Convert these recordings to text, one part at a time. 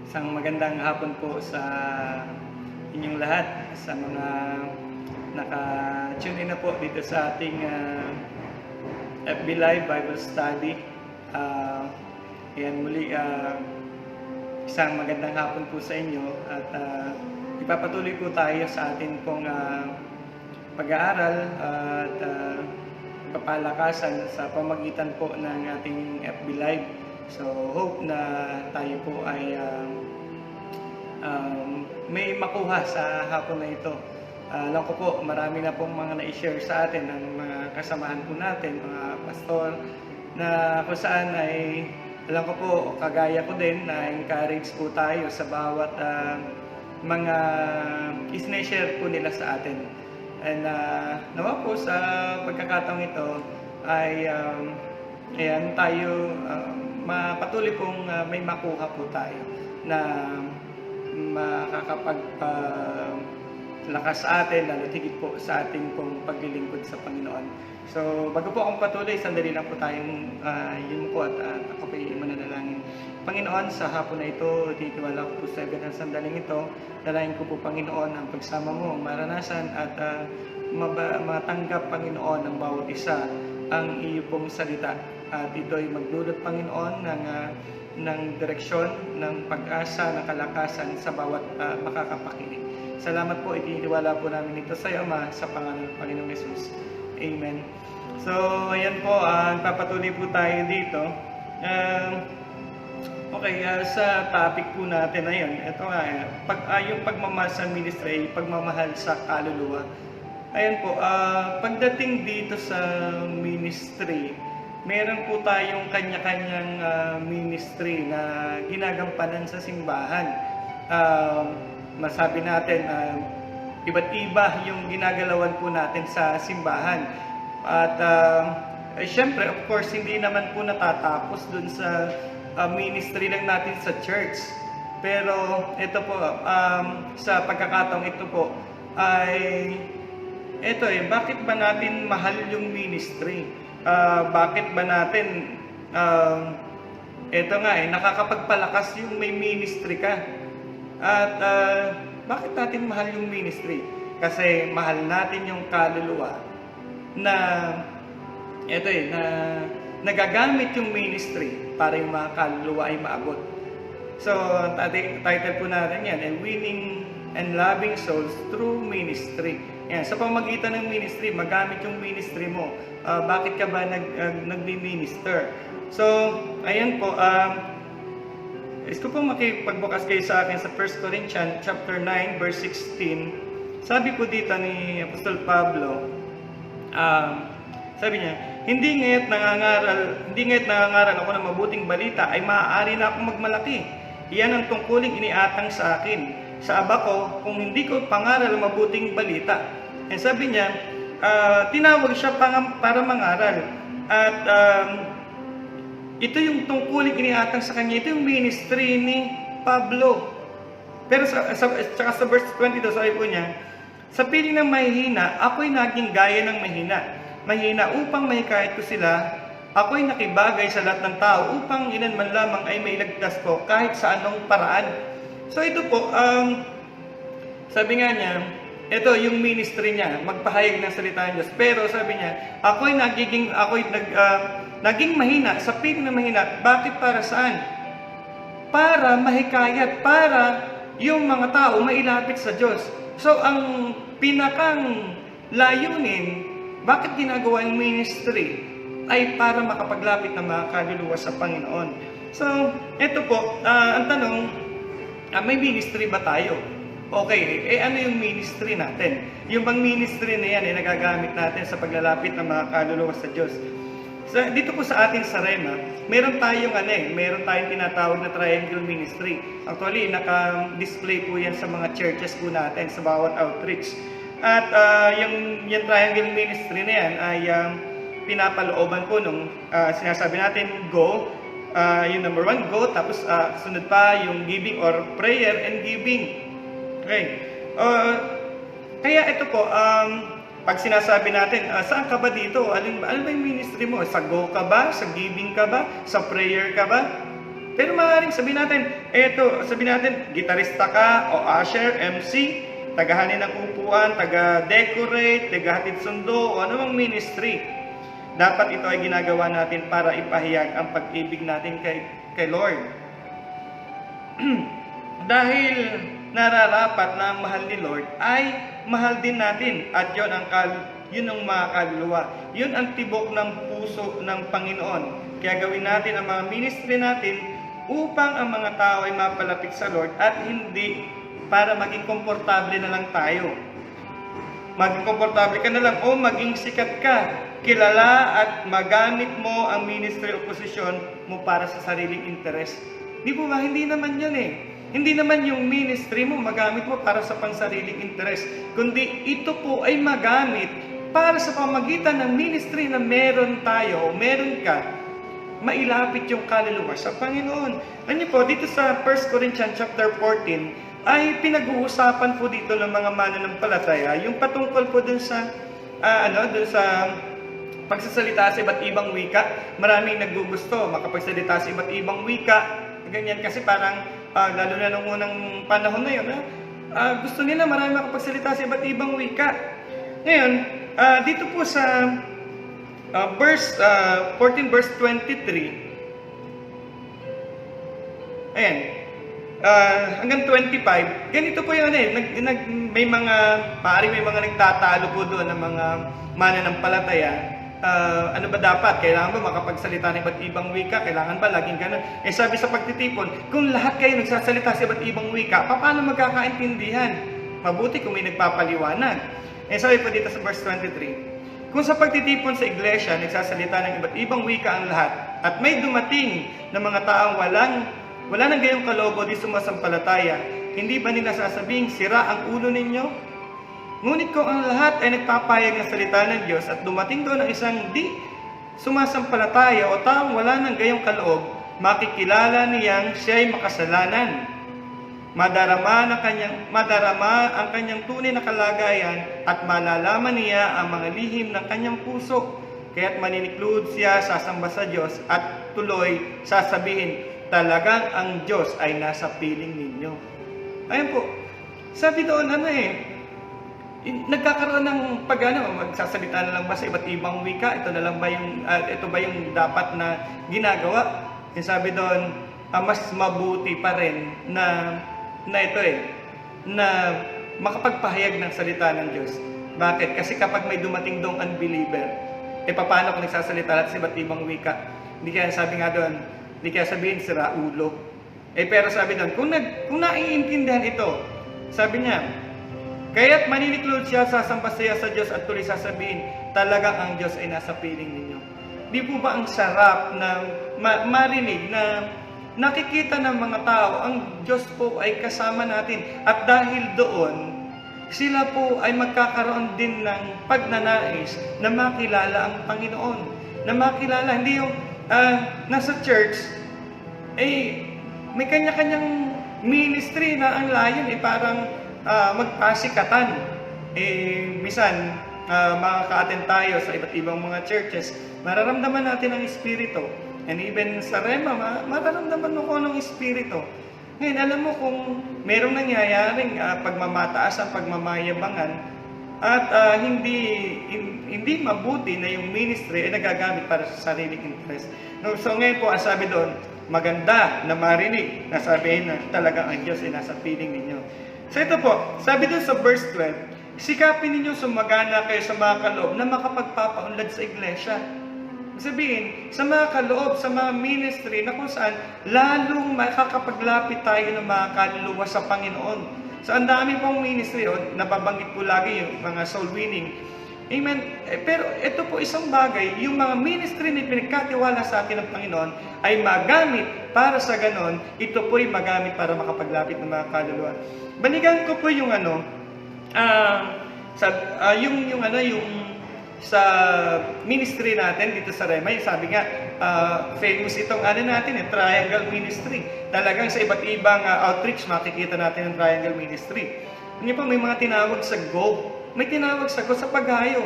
Isang magandang hapon po sa inyong lahat, sa mga naka-tune in na po dito sa ating FB Live Bible Study. Ayan muli, isang magandang hapon po sa inyo at ipapatuloy po tayo sa ating pong pag-aaral at papalakasan sa pamagitan po ng ating FB Live. So, hope na tayo po ay may makuha sa hapon na ito. Alam ko po, marami na pong mga na-share sa atin ng mga kasamahan po natin, mga pastor, na kung saan ay, alam ko po, kagaya ko din, na-encourage po tayo sa bawat mga is-share po nila sa atin. And nawa po sa pagkakataong ito ay ayan, tayo patuloy pong may makuha po tayo na makakapaglakas sa atin, lalo higit po sa ating pong paglilingkod sa Panginoon. So, bago po akong patuloy, sandali lang po tayong yumuko at ako po yung mananalangin. Panginoon, sa hapon na ito, titiwala ko po sa ng sandaling ito. Dalayan ko po, Panginoon, ang pagsama mo, maranasan at matanggap, Panginoon, ng bawat isa ang iyo pong salita. At ito ay magdulot, Panginoon, ng direksyon, ng pag-asa, ng kalakasan sa bawat makakapakinig. Salamat po, itiniwala po namin ito sa iyo, Ama, sa pangalan ng Panginoong Yesus. Amen. So, ayan po, papatuloy po tayo dito. Sa topic po natin ngayon, ito nga, yung pagmamahal sa ministry, pagmamahal sa kaluluwa. Ayan po, pagdating dito sa ministry, meron po tayong kanya-kanyang ministry na ginagampanan sa simbahan. Masabi natin, iba't iba yung ginagalawan po natin sa simbahan. At syempre, of course, hindi naman po natatapos dun sa ministry lang natin sa church. Pero ito po, sa pagkakataong ito po, ay bakit ba natin mahal yung ministry? Bakit ba natin nakakapagpalakas yung may ministry ka? At bakit natin mahal yung ministry? Kasi mahal natin yung kaluluwa na nagagamit yung ministry para yung mga kaluluwa ay maabot. So, title po natin yan, Winning and Loving Souls Through Ministry. Yan, sa pamagitan ng ministry, magamit yung ministry mo. Bakit ka ba nagmi-minister? So, ayan po, gusto po makipagbukas kayo sa akin sa 1 Corinthians chapter 9, verse 16. Sabi po dito ni Apostol Pablo, sabi niya, hindi nga't nangangaral ako ng mabuting balita ay maaari na akong magmalaki. Iyan ang tungkuling iniatang sa akin. Sa aba ko, kung hindi ko pangaral ang mabuting balita. And sabi niya, tinawag siya para mangaral. At ito yung tungkuling iniatang sa kanya. Ito yung ministry ni Pablo. Pero sa verse 22, sabi po niya, sa piling ng mahihina, ako'y naging gaya ng mahina upang mahikayat ko sila. Ako'y nakibagay sa lahat ng tao upang ilan man lamang ay mailagtas ko kahit sa anong paraan. So ito po, sabi nga niya, ito yung ministry niya, magpahayag ng salita ng Diyos. Pero sabi niya, ako'y naging mahina, sa piling ng mahina. Bakit? Para saan? Para mahikayat, para yung mga tao mailapit sa Diyos. So ang pinakang layunin, bakit ginagawa yung ministry? Ay para makapaglapit ng mga kaluluwa sa Panginoon. So, ito po, ang tanong, may ministry ba tayo? Okay, ano yung ministry natin? Yung bang ministry na yan, nagagamit natin sa paglalapit ng mga kaluluwa sa Diyos. So, dito po sa atin sa Rema, meron tayong tinatawag na triangle ministry. Actually, naka-display po yan sa mga churches po natin, sa bawat outreach. At yung triangle ministry na yan ay pinapalooban po nung sinasabi natin, go. Yung number 1, go. Tapos sunod pa yung giving or prayer and giving. Okay. Kaya ito po, pag sinasabi natin, saan ka ba dito? Ano ba yung ministry mo? Sa go ka ba? Sa giving ka ba? Sa prayer ka ba? Pero maaaring sabihin natin, sabihin natin, gitarista ka o usher, MC, tagahanin ng upuan, taga-decorate, taga-hatid sundo, o anumang ministry. Dapat ito ay ginagawa natin para ipahayag ang pag-ibig natin kay Lord. Dahil nararapat na ang mahal ni Lord ay mahal din natin, at yun ang mga kaluluwa. Yun ang tibok ng puso ng Panginoon. Kaya gawin natin ang mga ministry natin upang ang mga tao ay mapalapit sa Lord at hindi para maging komportable na lang tayo. Maging komportable ka na lang o maging sikat ka. Kilala at magamit mo ang ministry o posisyon mo para sa sariling interes. Di po ba? Hindi naman yun eh. Hindi naman yung ministry mo magamit mo para sa pansariling interes. Kundi ito po ay magamit para sa pamagitan ng ministry na meron tayo o meron ka, mailapit yung kaluluwa sa Panginoon. Ano po, dito sa 1 Corinthians chapter 14, ay pinag-uusapan po dito ng mga mananampalataya, yung patungkol po dun sa, dun sa pagsasalita sa iba't ibang wika. Maraming naggugusto makapagsalita sa iba't ibang wika. Ganyan kasi parang, lalo na nung unang panahon na yun, gusto nila marami makapagsalita sa iba't ibang wika. Ngayon, dito po sa verse 14 verse 23. Ayan. Hanggang 25. Ganito po 'yung may mga nagtatalo po doon ng mga mananampalataya. Ano ba dapat? Kailangan ba makapagsalita ng iba't ibang wika? Kailangan ba laging ganun? Sabi sa pagtitipon, kung lahat kayo nagsasalita sa iba't ibang wika, paano magkakaintindihan? Mabuti kung may nagpapaliwanag. Sabi po dito sa verse 23. Kung sa pagtitipon sa iglesia, nagsasalita ng iba't ibang wika ang lahat, at may dumating na mga taong wala nang gayong kalobo di sumasampalataya, hindi ba nila sasabing, sira ang ulo ninyo? Ngunit kung ang lahat ay nagpapayag ng salita ng Diyos at dumating doon ang isang di sumasampalataya o taong wala nang gayong kaloob, makikilala niyang siya ay makasalanan. Madarama ang kanyang tunay na kalagayan at malalaman niya ang mga lihim ng kanyang puso. Kaya't maniniklod siya, sasamba sa Diyos at tuloy sasabihin, talagang ang Diyos ay nasa piling ninyo. Ayun po, sabi doon nagkakaroon ng magsasalita na lang ba sa iba't ibang wika? Ito ba yung dapat na ginagawa? Sabi doon, mas mabuti pa rin na makapagpahayag ng salita ng Diyos. Bakit? Kasi kapag may dumating dong unbeliever, paano kung nagsasalita lahat sa iba't ibang wika? Hindi kaya sabi nga doon, hindi kaya sabihin sira ulo. Pero sabi doon, kung naiintindihan ito, sabi niya, kaya't maniniklod siya, sasamba siya sa Diyos at tuloy sasabihin, talagang ang Diyos ay nasa piling ninyo. Di po ba ang sarap na marinig na nakikita ng mga tao, ang Diyos po ay kasama natin. At dahil doon, sila po ay magkakaroon din ng pagnanais na makilala ang Panginoon. Na makilala, hindi yung nasa church, may kanya-kanyang ministry na ang layon, parang magpasikatan. Misan, makaka-attend tayo sa iba't ibang mga churches, mararamdaman natin ang Espiritu. And even sa Rema, mararamdaman mo kung anong Espiritu. Ngayon, alam mo kung merong nangyayaring pagmamataas ang pagmamayabangan at hindi mabuti na yung ministry ay nagagamit para sa sariling interest. So ngayon po, ang sabi doon, maganda na marinig na sabihin na talagang ang Diyos ay nasa piling ninyo. So ito po, sabi doon sa verse 12, sikapin ninyo sumagana kayo sa mga kaloob na makapagpapaunlad sa iglesia. Sabihin, sa mga kaloob, sa mga ministry na kung saan lalong makakapaglapit tayo ng mga kaluluwa sa Panginoon. So ang dami pong ministry, nababanggit po lagi yung mga soul winning. Amen. Pero ito po isang bagay, yung mga ministry na pinagkatiwala sa atin ng Panginoon ay magamit para sa ganon, ito po ay magamit para makapaglapit ng mga kaluluwa. Balikan ko po yung sa ministry natin dito sa Rema, sabi nga, famous itong triangle ministry. Talagang sa iba't ibang outreach, makikita natin ang triangle ministry. Hindi pa may mga tinawag sa go. May tinawag sa go sa paghayo.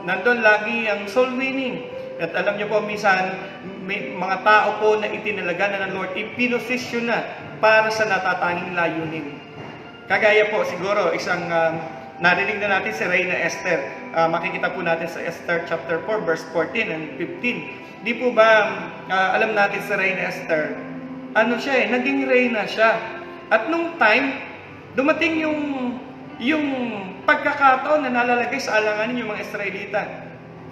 Nandun lagi ang soul winning. At alam niyo po, minsan, may mga tao po na itinalaga na ng Lord, ipinosisyon na para sa natatanging layunin. Kagaya po, siguro, isang narinig na natin si Reyna Esther. Makikita po natin sa Esther chapter 4, verse 14 and 15. Di po ba alam natin si Reyna Esther? Ano siya naging reyna siya. At nung time, dumating yung pagkakataon na nalalagay sa alanganin yung mga Israelita.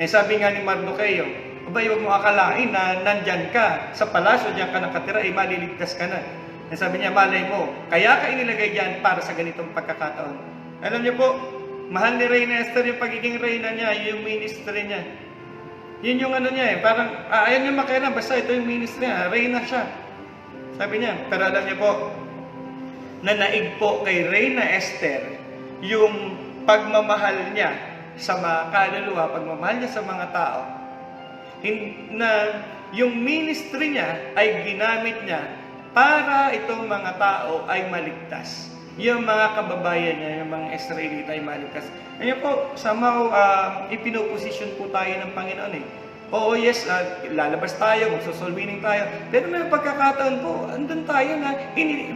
Sabi nga ni Mardoqueo, abay, huwag mo akalain na nandyan ka sa palasyo, diyan ka nakatira, maliligtas ka na. Sabi niya, malay mo, kaya ka inilagay diyan para sa ganitong pagkakataon. Alam niyo po, mahal ni Reyna Esther yung pagiging reyna niya, yung ministry niya. Yun yung niya parang ayaw niya makialam, basta ito yung ministry niya, reyna siya. Sabi niya, pero alam niyo po, nanaig po kay Reyna Esther yung pagmamahal niya sa mga kaluluwa, pagmamahal niya sa mga tao, na yung ministry niya ay ginamit niya para itong mga tao ay maligtas. Yung mga kababayan niya, yung mga Israelita ay maligtas. Ngayon po, somehow, ipinoposisyon po tayo ng Panginoon Oo, yes, lalabas tayo, magsosoul winning tayo. Pero may pagkakataon po, andun tayo na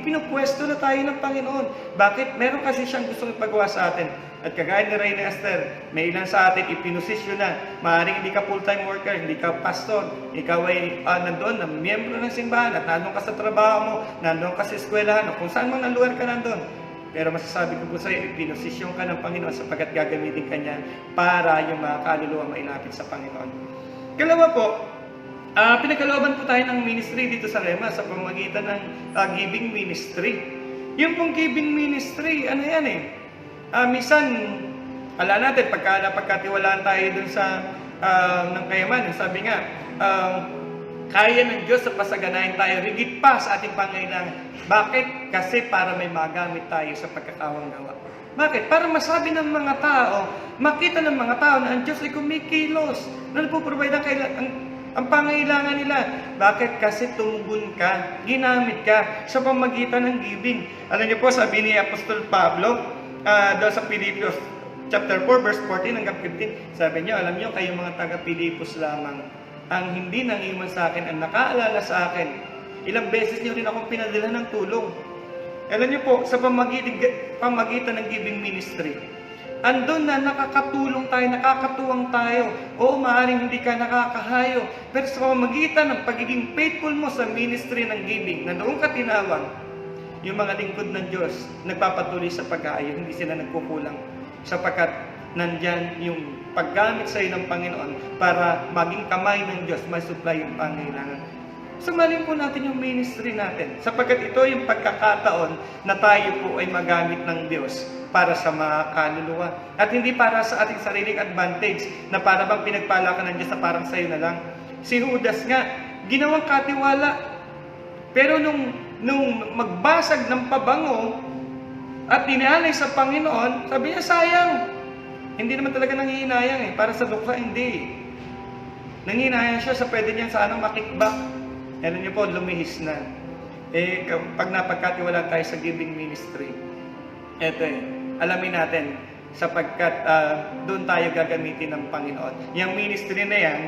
pinupwesto na tayo ng Panginoon. Bakit? Meron kasi siyang gustong ipagawa sa atin. At kagaya ni Reyna Esther, may ilan sa atin ipinosisyon na. Maaaring hindi ka full-time worker, hindi ka pastor. Ikaw ay nandoon na miyembro ng simbahan at nandoon ka sa trabaho mo, nandoon ka sa eskwelahan, kung saan man ang lugar ka nandoon. Pero masasabi ko po sa iyo, ipinosisyon ka ng Panginoon sapagkat gagamitin ka niya para yung mga kaluluwa mailapit sa Panginoon. Kalawa po, pinagkalooban po tayo ng ministry dito sa Rema sa pamamagitan ng giving ministry. Yung pong giving ministry, minsan, ala natin, pagkatiwalaan tayo dun sa ng kayamanan, sabi nga, kaya ng Diyos sa pasaganahin tayo, rigid pa sa ating pangailangan. Bakit? Kasi para may magamit tayo sa pagkakawang gawa. Bakit? Para masabi ng mga tao, makita ng mga tao na ang Diyos ay kumikilos, na nagpo-provide ang pangailangan nila. Bakit? Kasi tumugon ka, ginamit ka sa pamagitan ng giving. Alam niyo po, sabi ni Apostol Pablo, daw sa Pilipos chapter 4, verse 14 hanggang 15, sabi niyo, alam niyo, kayong mga taga-Pilipos lamang, ang hindi nangiwan sa akin, ang nakaalala sa akin, ilang beses niyo rin akong pinadala ng tulong. Alam niyo po, sa pamagitan ng giving ministry, andun na nakakatulong tayo, nakakatuwang tayo. Oo, maaaring hindi ka nakakahayo, pero sa pamagitan ng pagiging faithful mo sa ministry ng giving, na doon ka tinawag, yung mga lingkod ng Diyos, nagpapatuloy sa pag-aayo, hindi sila nagkukulang, sapagkat nandyan yung paggamit sa iyo ng Panginoon para maging kamay ng Diyos, may-supply yung pangailangan. Samaling po natin yung ministry natin, sapagkat ito yung pagkakataon na tayo po ay magamit ng Diyos para sa mga kaluluwa. At hindi para sa ating sariling advantage na para bang pinagpala ka ng Diyos na parang sa'yo na lang. Si Judas nga, ginawang katiwala. Pero nung magbasag ng pabango at dinalay sa Panginoon, sabi niya, sayang. Hindi naman talaga nangihinayang para sa luksa, hindi. Nangihinayang siya sa pwede niya sana makikbak. Alam niyo po, lumihis na. Pag napagkatiwala tayo sa giving ministry, eto alamin natin, sapagkat doon tayo gagamitin ng Panginoon. Yung ministry na yan,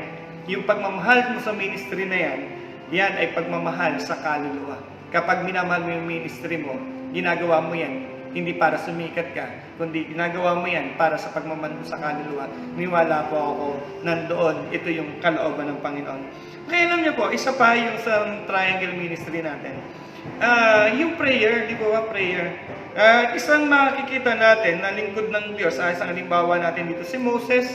yung pagmamahal mo sa ministry na yan, yan ay pagmamahal sa kaluluwa. Kapag minamahal mo yung ministry mo, ginagawa mo yan, hindi para sumikat ka, kundi ginagawa mo yan para sa pagmamahal mo sa kaluluwa. Niwala po ako, nandoon, ito yung kalooban ng Panginoon. Kaya alam niyo po, isa pa yung sa triangle ministry natin. Yung prayer, di ba prayer? Isang makikita natin na lingkod ng Diyos, isang halimbawa natin dito si Moses.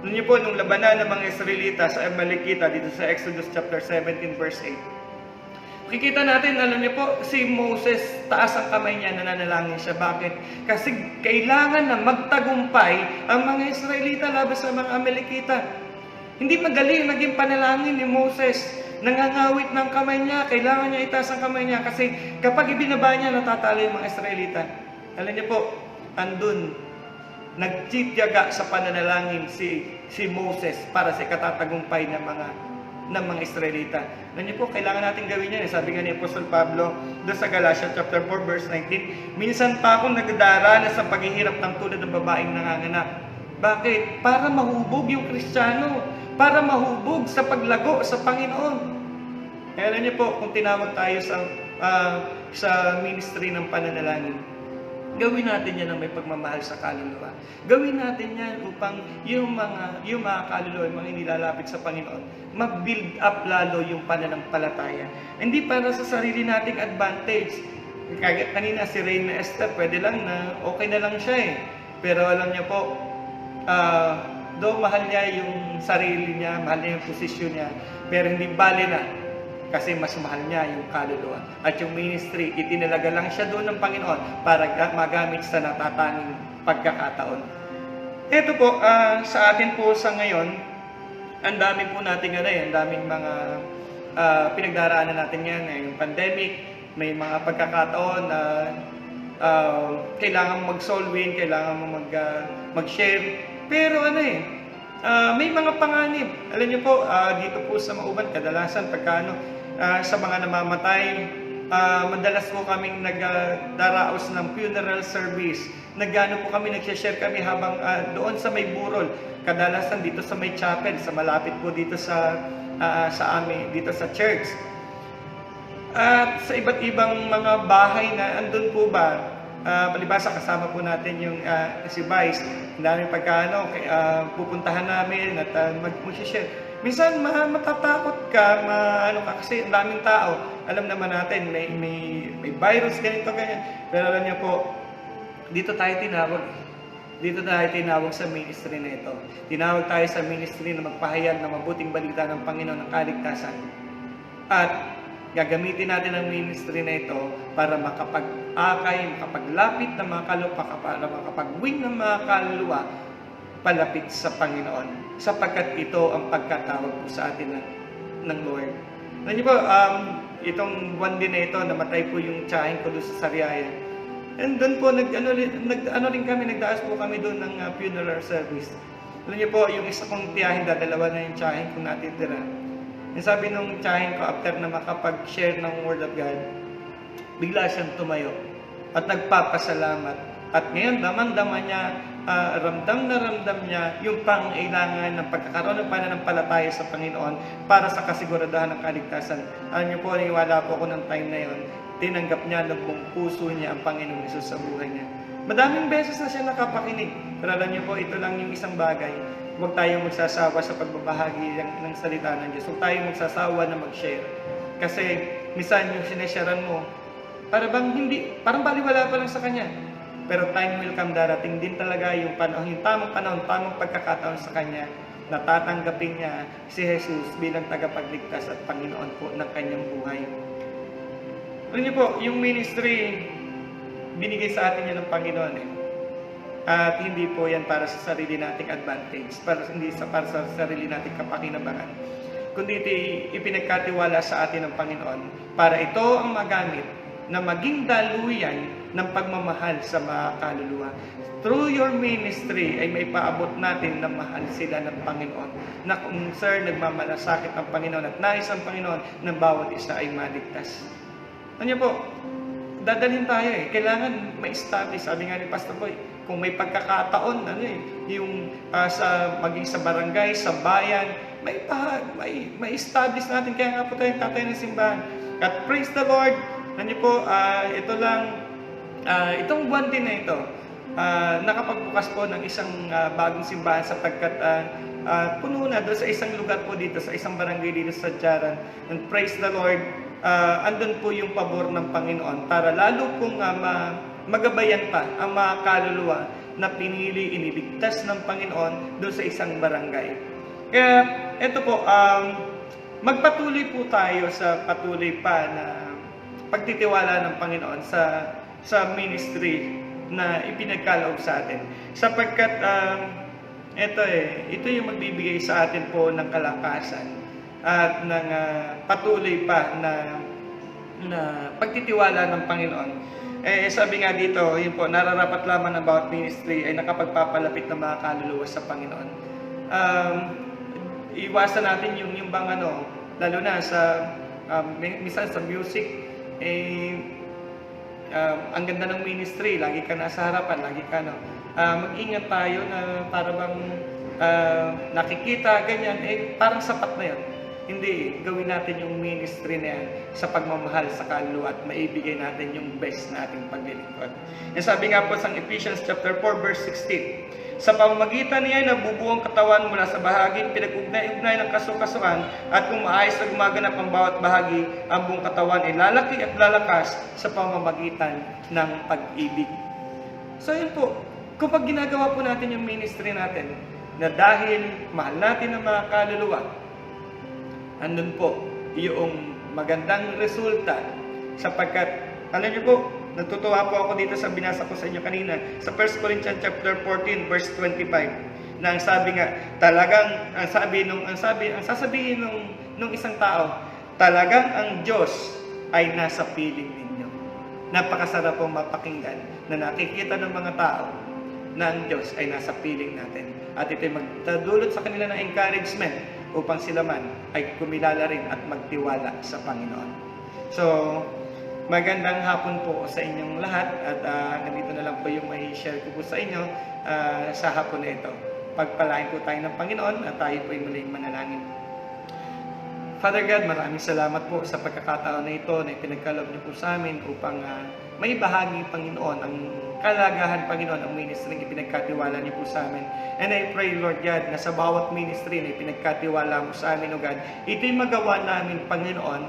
Alam niyo po, nung labanan ng mga Israelita sa Amalekita dito sa Exodus chapter 17 verse 8. Makikita natin, alam niyo po, si Moses, taas ang kamay niya, nananalangin siya. Bakit? Kasi kailangan na magtagumpay ang mga Israelita laban sa mga Amalekita. Hindi magaling naging panalangin ni Moses. Nangangawit ng kamay niya, kailangan niya itaas ang kamay niya kasi kapag ibinaba niya, natatalo yung mga Israelita. Alam niyo po, andun, nagtitiyaga sa pananalangin si Moses para sa katatagumpay ng mga Israelita. Alam niyo po, kailangan natin gawin yan. Sabi nga ni Apostol Pablo doon sa Galatia chapter 4 verse 19, minsan pa akong nagdaranas sa paghihirap ng tulad ng babaeng nanganganak. Bakit? Para mahubog yung Kristiyano. para mahubog sa paglago sa Panginoon. Kaya alam niyo po, kung tinawag tayo sa ministry ng pananalangin, gawin natin yan ng may pagmamahal sa kaluluwa. Gawin natin yan upang yung mga kaluluwa, yung mga inilalapit sa Panginoon, mag-build up lalo yung pananampalataya. Hindi para sa sarili nating advantage. Kanina si Reyna Esther, pwede lang na okay na lang siya eh. Pero alam niyo po, though mahal niya yung sarili niya, mahal niya yung posisyon niya, pero hindi bale na. Kasi mas mahal niya yung kaluluwa. At yung ministry, itinalaga lang siya doon ng Panginoon para magamit sa natatanging pagkakataon. Ito po, sa atin po sa ngayon, ang dami po nating ang daming mga pinagdaraanan natin yan. Yung pandemic, may mga pagkakataon na kailangan mag-soul win, kailangan mag-share. Pero may mga panganib. Alam niyo po, dito po sa Mauban, kadalasan sa mga namamatay, madalas po kaming nagdaraos ng funeral service. Po kami, nag-share kami habang doon sa may burol. Kadalasan dito sa may chapel, sa malapit po dito sa amin, dito sa church. At sa iba't ibang mga bahay na andun po ba, palibasa kasama po natin yung si Vice. Ang daming pupuntahan namin at mag-share. Minsan matatakot ka, kasi ang daming tao. Alam naman natin, may virus, ganito, ganyan. Pero alam niyo po, dito tayo tinawag. Dito tayo tinawag sa ministry na ito. Tinawag tayo sa ministry na magpahayag ng mabuting balita ng Panginoon ng kaligtasan. At gagamitin natin ang ministry na ito para makapag-akay, makapaglapit ng mga kaluluwa, para makapag-win ng mga kaluluwa palapit sa Panginoon, sapagkat ito ang pagkatawag po sa atin ng Lord. Alam niyo po, itong buwan din na ito, namatay po yung tiyahin ko doon sa Sariaya. And doon po, nagdaas po kami doon ng funeral service. Alam niyo po, yung isa kong tiyahin, dalawa na yung tiyahin kong natitira. And sabi nung tiyahin ko, after na makapag-share ng Word of God, bigla siyang tumayo at nagpapasalamat. At ngayon, ramdam na ramdam niya yung pangailangan ng pagkakaroon ng pananampalataya sa Panginoon para sa kasiguraduhan ng kaligtasan. Alam niyo po, niwala po ako ng time na yon. Tinanggap niya ng buong puso niya ang Panginoong Hesus sa buhay niya. Madaming beses na siya nakapakinig. Pero alam niyo po, ito lang yung isang bagay. Huwag tayong magsasawa sa pagbabahagi ng salita ng Diyos. Huwag tayong magsasawa na mag-share. Kasi minsan yung sinesharean mo, parang baliwala pa lang sa Kanya. Pero time will come, darating din talaga yung tamang panahon, tamang pagkakataon sa Kanya na tatanggapin niya si Jesus bilang tagapagligtas at Panginoon po ng kanyang buhay. Alam niyo po, yung ministry, binigay sa atin yan ng Panginoon At hindi po yan para sa sarili nating advantage, hindi para sa sarili nating kapakinabangan. Kundi ipinagkatiwala sa atin ng Panginoon para ito ang magamit na maging daluyan ng pagmamahal sa mga kaluluwa. Through your ministry ay may paabot natin na mahal sila ng Panginoon. Na kung nagmamalasakit ang Panginoon at nais ang Panginoon ng bawat isa ay maligtas. Ano po? Dadalhin tayo Kailangan ma-establish. Sabi nga ni Pastor Boy, kung may pagkakataon, yung maging sa barangay, sa bayan, may establish natin. Kaya nga po tayo tatay ng simbahan. At praise the Lord, ito lang, itong buwan din na ito, nakapagbukas po ng isang bagong simbahan sapagkat puno na doon sa isang lugar po dito, sa isang barangay dito sa Jaran. And praise the Lord, andun po yung pabor ng Panginoon para lalo pong magabayan pa ang mga kaluluwa na pinili, iniligtas ng Panginoon doon sa isang barangay. Kaya ito po, magpatuloy po tayo sa patuloy pa na pagtitiwala ng Panginoon sa ministry na ipinagkaloob sa atin. Sapagkat ito yung magbibigay sa atin po ng kalakasan at ng patuloy pa na pagtitiwala ng Panginoon. Sabi nga dito, yun po, nararapat lamang ng bawat ministry ay nakapagpapalapit ng mga kaluluwa sa Panginoon. Iwasan natin yung bang lalo na sa minsan sa music, ang ganda ng ministry, lagi ka nasa harapan, lagi ka mag-ingat tayo na para bang nakikita, ganyan, parang sapat na yun. Hindi, gawin natin yung ministry na yan sa pagmamahal sa kaluluwa at maibigay natin yung best na ating paglilingkod. Yung sabi nga po sa Ephesians chapter 4 verse 16, sa pamamagitan niya ay nabubuo ang katawan mula sa bahaging pinag-ugnay-ugnay ng kasukasuan at kung maayos na gumaganap ang bawat bahagi, ang buong katawan ay lalaki at lalakas sa pamamagitan ng pag-ibig. So yun po, kapag ginagawa po natin yung ministry natin, na dahil mahal natin ang mga kaluluwa, andun po yung magandang resulta sapagkat, alam niyo po, natutuwa po ako dito sa binasa ko sa inyo kanina sa 1 Corinthians chapter 14 verse 25 na ang sabi nga, talagang, ang sasabihin nung isang tao, talagang ang Diyos ay nasa piling ninyo. Napakasarap pong mapakinggan na nakikita ng mga tao na ang Diyos ay nasa piling natin. At ito'y magdadulot sa kanila ng encouragement upang sila man ay kumilala rin at magtiwala sa Panginoon. So, magandang hapon po sa inyong lahat at nandito na lang po yung may share ko po sa inyo sa hapon na ito. Pagpalain po tayo ng Panginoon at tayo po ay muling manalangin. Father God, maraming salamat po sa pagkakataon na ito na ipinagkaloob niyo po sa amin upang may bahagi, Panginoon, ang kalagahan, Panginoon, ang ministry na ipinagkatiwala niyo po sa amin. And I pray, Lord God, na sa bawat ministry na ipinagkatiwala mo sa amin, O God, ito'y magawa namin, Panginoon,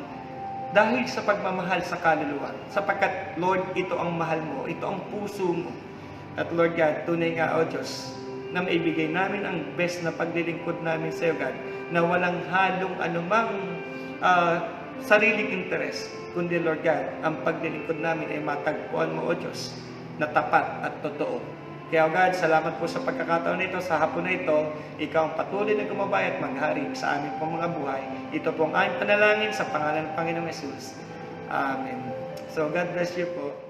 dahil sa pagmamahal sa kaluluwa. Sapagkat, Lord, ito ang mahal mo, ito ang puso mo. At Lord God, tunay nga, O Diyos, na maibigay namin ang best na paglilingkod namin sa iyo, God, na walang halong anumang sariling interes, kundi, Lord God, ang paglilingkod namin ay matagpuan mo, O Diyos, na tapat at totoo. Kaya, O God, salamat po sa pagkakataon nito, sa hapon na ito, ikaw ang patuloy na gumabay at maghari sa aming pong mga buhay. Ito po ang aming panalangin sa pangalan ng Panginoong Yesus. Amen. So, God bless you po.